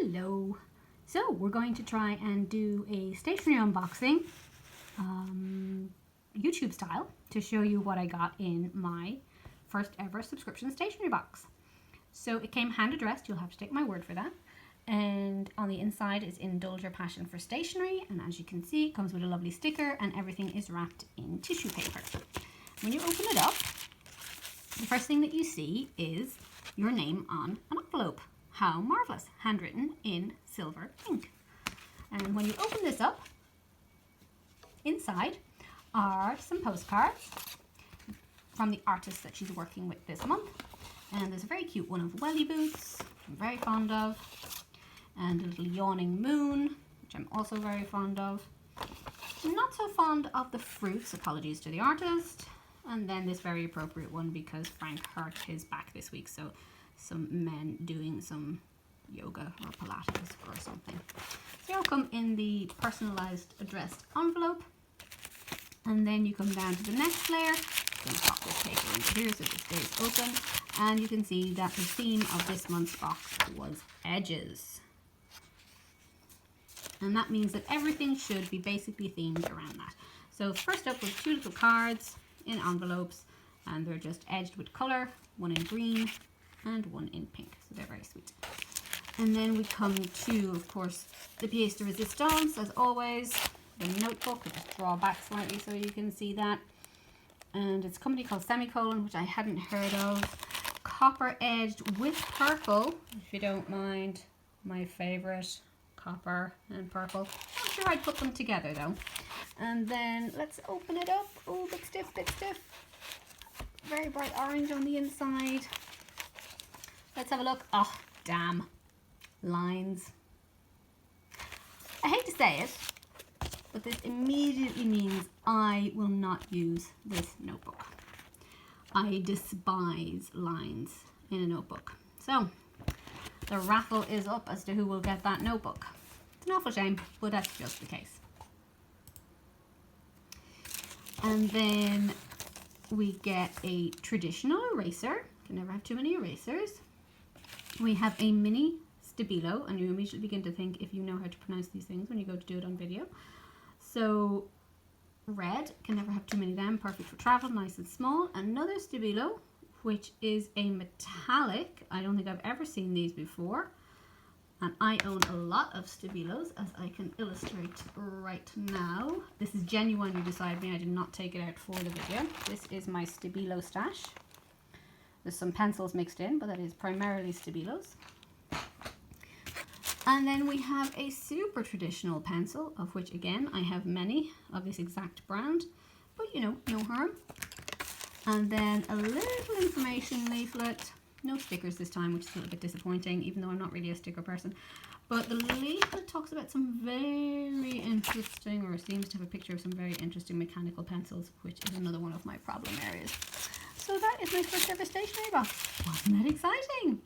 Hello. So we're going to try and do a stationery unboxing, YouTube style, to show you what I got in my first ever subscription stationery box. So it came hand addressed, you'll have to take my word for that. And on the inside is Indulge Your Passion for Stationery, and as you can see it comes with a lovely sticker and everything is wrapped in tissue paper. When you open it up, the first thing that you see is your name on an envelope. How marvellous, handwritten in silver ink. And when you open this up, inside are some postcards from the artist that she's working with this month. And there's a very cute one of welly boots, which I'm very fond of, and a little yawning moon, which I'm also very fond of. I'm not so fond of the fruits, apologies to the artist. And then this very appropriate one because Frank hurt his back this week, so some men doing some yoga or Pilates or something. So they all come in the personalized addressed envelope. And then you come down to the next layer. I'm going to pop this paper into here so it stays open. And you can see that the theme of this month's box was edges. And that means that everything should be basically themed around that. So first up was two little cards in envelopes, and they're just edged with colour, one in green and one in pink, so they're very sweet. And then we come to, of course, the pièce de résistance, as always, the notebook. I'll just draw back slightly so you can see that. And it's a company called Semicolon, which I hadn't heard of. Copper edged with purple, if you don't mind, my favourite, copper and purple. Not sure I'd put them together though. And then let's open it up. Oh, bit stiff, bit stiff. Very bright orange on the inside. Let's have a look. Oh, damn. Lines. I hate to say it, but this immediately means I will not use this notebook. I despise lines in a notebook. So, the raffle is up as to who will get that notebook. It's an awful shame, but that's just the case. And then we get a traditional eraser. Can never have too many erasers. We have a mini stabilo, and you immediately begin to think if you know how to pronounce these things when you go to do it on video. So red, can never have too many of them, perfect for travel, nice and small. Another stabilo, which is a metallic. I don't think I've ever seen these before. And I own a lot of stabilos, as I can illustrate right now. This is genuinely beside me. I did not take it out for the video. This is my stabilo stash. There's some pencils mixed in, but that is primarily stabilos. And then we have a super traditional pencil, of which again I have many of this exact brand, but you know, no harm. And then a little information leaflet. No stickers this time, which is a little bit disappointing, even though I'm not really a sticker person. But the leaflet talks about some very interesting, or seems to have a picture of some very interesting mechanical pencils, which is another one of my problem areas. So that is my first ever stationery box. Wasn't that exciting?